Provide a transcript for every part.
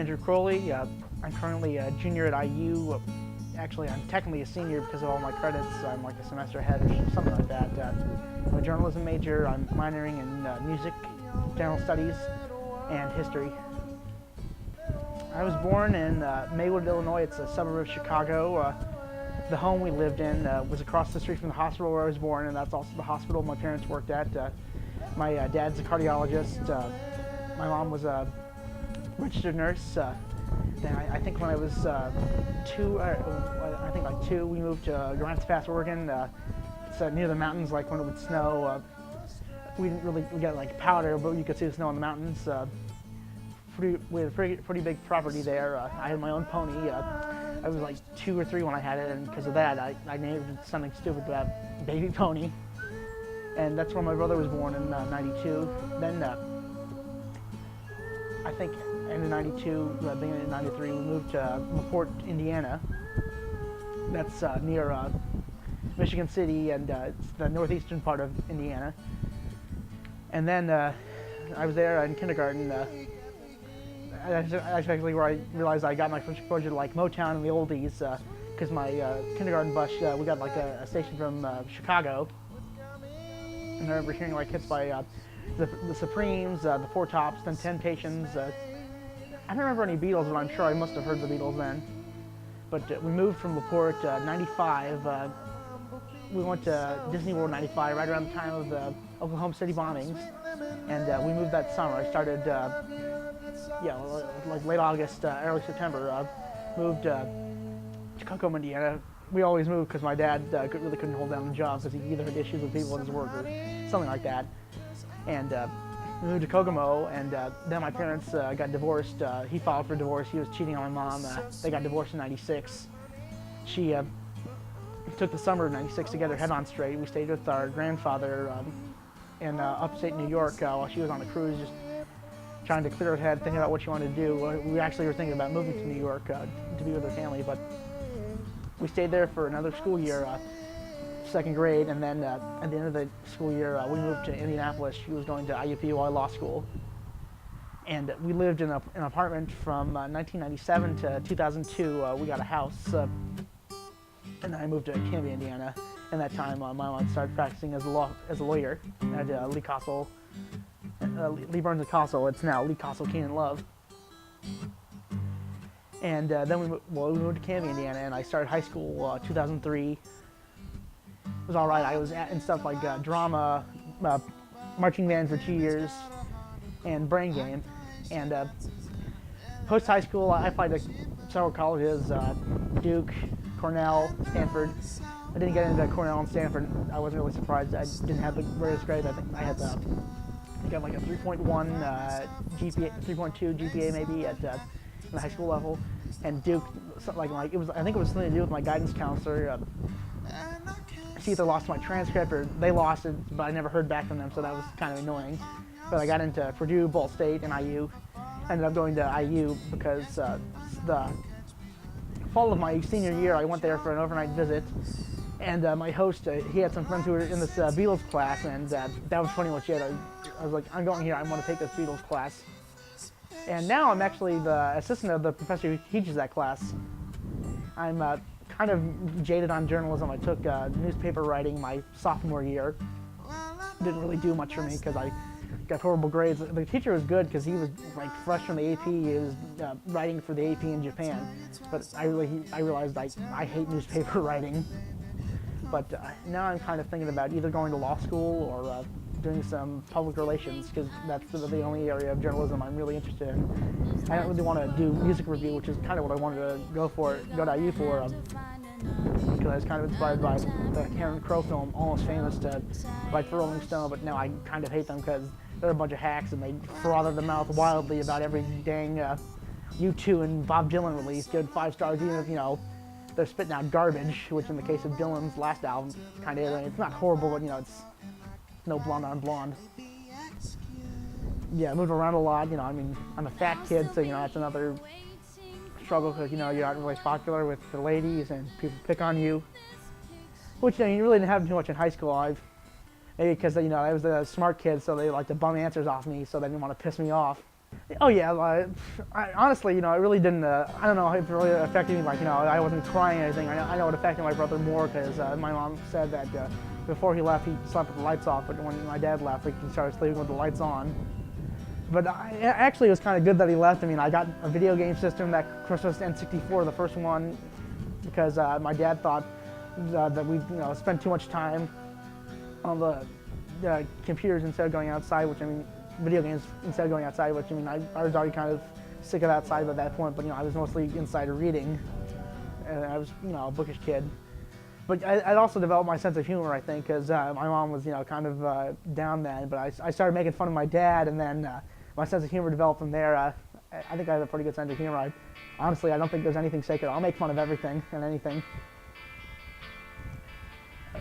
Andrew Crowley. I'm currently a junior at IU. Actually, I'm technically a senior because of all my credits. I'm like a semester ahead or something like that. I'm a journalism major. I'm minoring in music, general studies, and history. I was born in Maywood, Illinois. It's a suburb of Chicago. The home we lived in was across the street from the hospital where I was born, and that's also the hospital my parents worked at. My dad's a cardiologist. My mom was a registered nurse. Then I think when I was two, we moved to Grants Pass, Oregon. It's near the mountains. Like when it would snow, we didn't really get like powder, but you could see the snow in the mountains. We had a pretty big property there. I had my own pony. I was like 2 or 3 when I had it, and because of that, I named it something stupid about Baby Pony. And that's where my brother was born in '92. Then I think end of '92, beginning of '93, we moved to LaPorte, Indiana. That's near Michigan City, and it's the northeastern part of Indiana. And then I was there in kindergarten. That's actually where I realized I got my first exposure to like Motown and the oldies, because my kindergarten bus, we got like a station from Chicago. And I remember hearing like hits by the Supremes, the Four Tops, then Temptations. I don't remember any Beatles, but I'm sure I must have heard the Beatles then. But we moved from LaPorte '95. We went to Disney World '95, right around the time of the Oklahoma City bombings. And we moved that summer. I started, like late August, early September. Moved to Kokomo, Indiana. We always moved because my dad really couldn't hold down the job because he either had issues with people in his work or something like that. And we moved to Kokomo, and then my parents got divorced. He filed for divorce. He was cheating on my mom. They got divorced in '96. She took the summer of '96 to get her head on straight. We stayed with our grandfather in upstate New York while she was on a cruise, just trying to clear her head, thinking about what she wanted to do. We actually were thinking about moving to New York to be with her family, but we stayed there for another school year, second grade, and then at the end of the school year, we moved to Indianapolis. She was going to IUPUI Law School. And we lived in an apartment from 1997 to 2002. We got a house, and I moved to Canby, Indiana. And that time, my mom started practicing as a lawyer at Lee Castle, Lee Burns and Castle. It's now Lee Castle Keenan Love. And then we moved to Canby, Indiana, and I started high school 2003. It was all right. I was in stuff like drama, marching band for 2 years, and brain game. And post high school, I applied to several colleges: Duke, Cornell, Stanford. I didn't get into Cornell and Stanford. I wasn't really surprised. I didn't have the greatest grades. I think I had like a 3.1 GPA, 3.2 GPA maybe at the high school level. And Duke, like it was. I think it was something to do with my guidance counselor. She either lost my transcript or they lost it, but I never heard back from them, so that was kind of annoying. But I got into Purdue, Ball State, and IU. Ended up going to IU because the fall of my senior year, I went there for an overnight visit. And my host, he had some friends who were in this Beatles class, and that was pretty much it. I was like, I'm going here, I want to take this Beatles class. And now I'm actually the assistant of the professor who teaches that class. I'm kind of jaded on journalism. I took newspaper writing my sophomore year. Didn't really do much for me because I got horrible grades. The teacher was good because he was like fresh from the AP. He was writing for the AP in Japan. But I realized I hate newspaper writing. But now I'm kind of thinking about either going to law school or doing some public relations, because that's the only area of journalism I'm really interested in. I don't really want to do music review, which is kind of what I wanted to go to IU for, because I was kind of inspired by the Cameron Crowe film, Almost Famous, to write for Rolling Stone, but now I kind of hate them because they're a bunch of hacks and they frother the mouth wildly about every dang U2 and Bob Dylan release, good 5 stars, even if, they're spitting out garbage, which in the case of Dylan's last album, kind of is. I mean, it's not horrible, but it's no blonde on blonde. Yeah, I moved around a lot. I mean, I'm a fat kid, so that's another struggle because you're not really popular with the ladies and people pick on you. Which you really didn't have too much in high school. Maybe because I was a smart kid, so they like to bum answers off me, so they didn't want to piss me off. Oh yeah, honestly, it really didn't. I don't know if it really affected me. Like, I wasn't crying or anything. I know it affected my brother more because my mom said that before he left, he slept with the lights off. But when my dad left, like, he started sleeping with the lights on. But actually, it was kind of good that he left. I mean, I got a video game system that Christmas N64, the first one, because my dad thought that we, spent too much time on the computers instead of going outside. Which, I mean, video games instead of going outside. Which, I mean, I was already kind of sick of outside by that point. But I was mostly inside reading, and I was a bookish kid. But I'd also developed my sense of humor, I think, because my mom was, kind of down then. But I started making fun of my dad, and then my sense of humor developed from there. I think I have a pretty good sense of humor. Honestly, I don't think there's anything sacred. I'll make fun of everything and anything.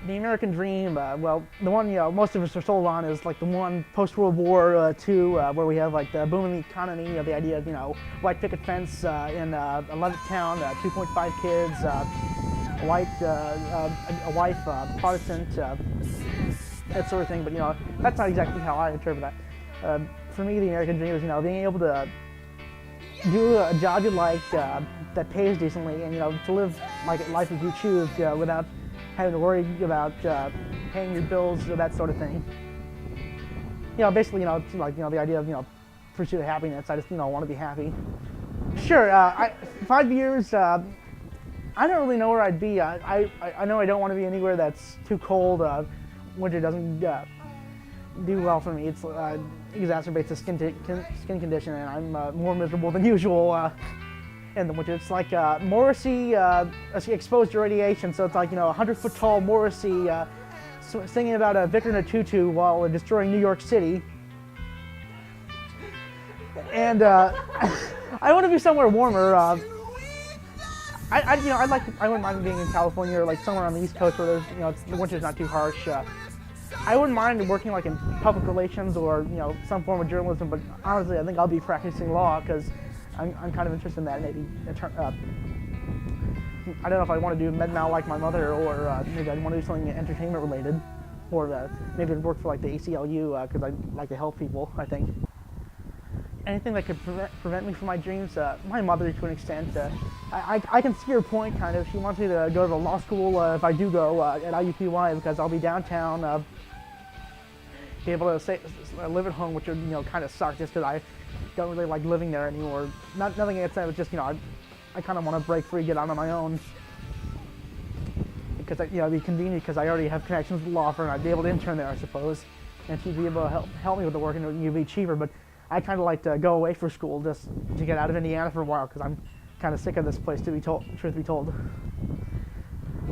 The American Dream, well, the one most of us are sold on is like the one post-World War II, where we have like the booming economy, the idea of white picket fence in a Levittown, 2.5 kids, a wife, Protestant, that sort of thing. But that's not exactly how I interpret that. For me, the American Dream is being able to do a job you like that pays decently, and to live like life as you choose without having to worry about paying your bills or that sort of thing. Basically, it's like the idea of pursuit of happiness. I just want to be happy. Sure, 5 years. I don't really know where I'd be. I know I don't want to be anywhere that's too cold. Winter doesn't do well for me. It's exacerbates the skin condition, and I'm more miserable than usual in the winter. It's like Morrissey exposed to radiation, so it's like 100-foot tall Morrissey singing about a vicar in a tutu while destroying New York City. And I want to be somewhere warmer. I wouldn't mind being in California or like somewhere on the East Coast where there's the winter's not too harsh. I wouldn't mind working like in public relations or some form of journalism, but honestly, I think I'll be practicing law because I'm kind of interested in that. Maybe I don't know if I want to do med mal like my mother, or maybe I'd want to do something entertainment related, or maybe I'd work for like the ACLU because I'd like to help people. I think anything that could prevent me from my dreams. My mother, to an extent, I can see her point kind of. She wants me to go to law school if I do go at IUPUI because I'll be downtown. Be able to live at home, which would kind of suck just because I don't really like living there anymore. Nothing against that, but just I kind of want to break free, get out on my own. Because it'd be convenient because I already have connections with the law firm. I'd be able to intern there, I suppose, and she'd be able to help me with the work, and it'd be cheaper. But I kind of like to go away for school just to get out of Indiana for a while because I'm kind of sick of this place, to be told. Truth be told.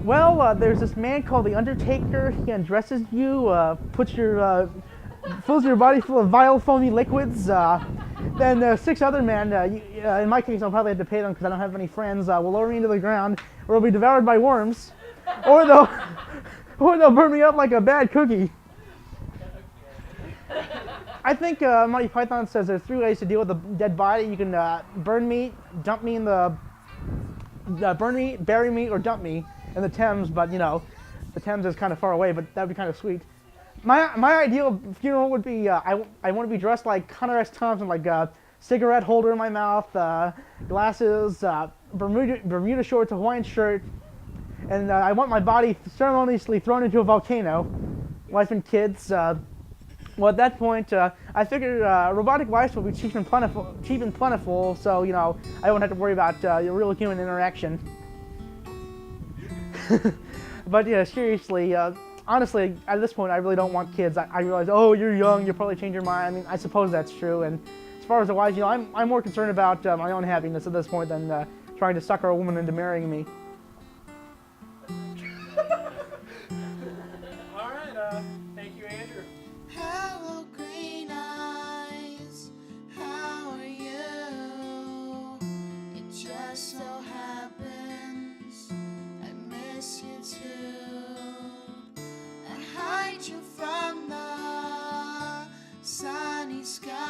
Well, there's this man called the Undertaker. He undresses you, fills your body full of vile, foamy liquids. Then 6 other men, in my case, I'll probably have to pay them because I don't have any friends, will lower me into the ground, or will be devoured by worms, or they'll burn me up like a bad cookie. I think Monty Python says there's 3 ways to deal with a dead body. You can burn me, dump me in burn me, bury me, or dump me in the Thames. But the Thames is kind of far away, but that'd be kind of sweet. My ideal funeral would be I want to be dressed like Hunter S. Thompson, like a cigarette holder in my mouth, glasses, Bermuda shorts, a Hawaiian shirt, and I want my body ceremoniously thrown into a volcano. Wife and kids. Well, at that point, I figured robotic wives will be cheap and plentiful, so I won't have to worry about real human interaction. But yeah, seriously, honestly, at this point, I really don't want kids. I realize, oh, you're young, you'll probably change your mind. I mean, I suppose that's true. And as far as the wives, I'm more concerned about my own happiness at this point than trying to sucker a woman into marrying me. All right, thank you, Andrew. Hello, green eyes, how are you? It just so happens I miss you too. I hide you from the sunny sky.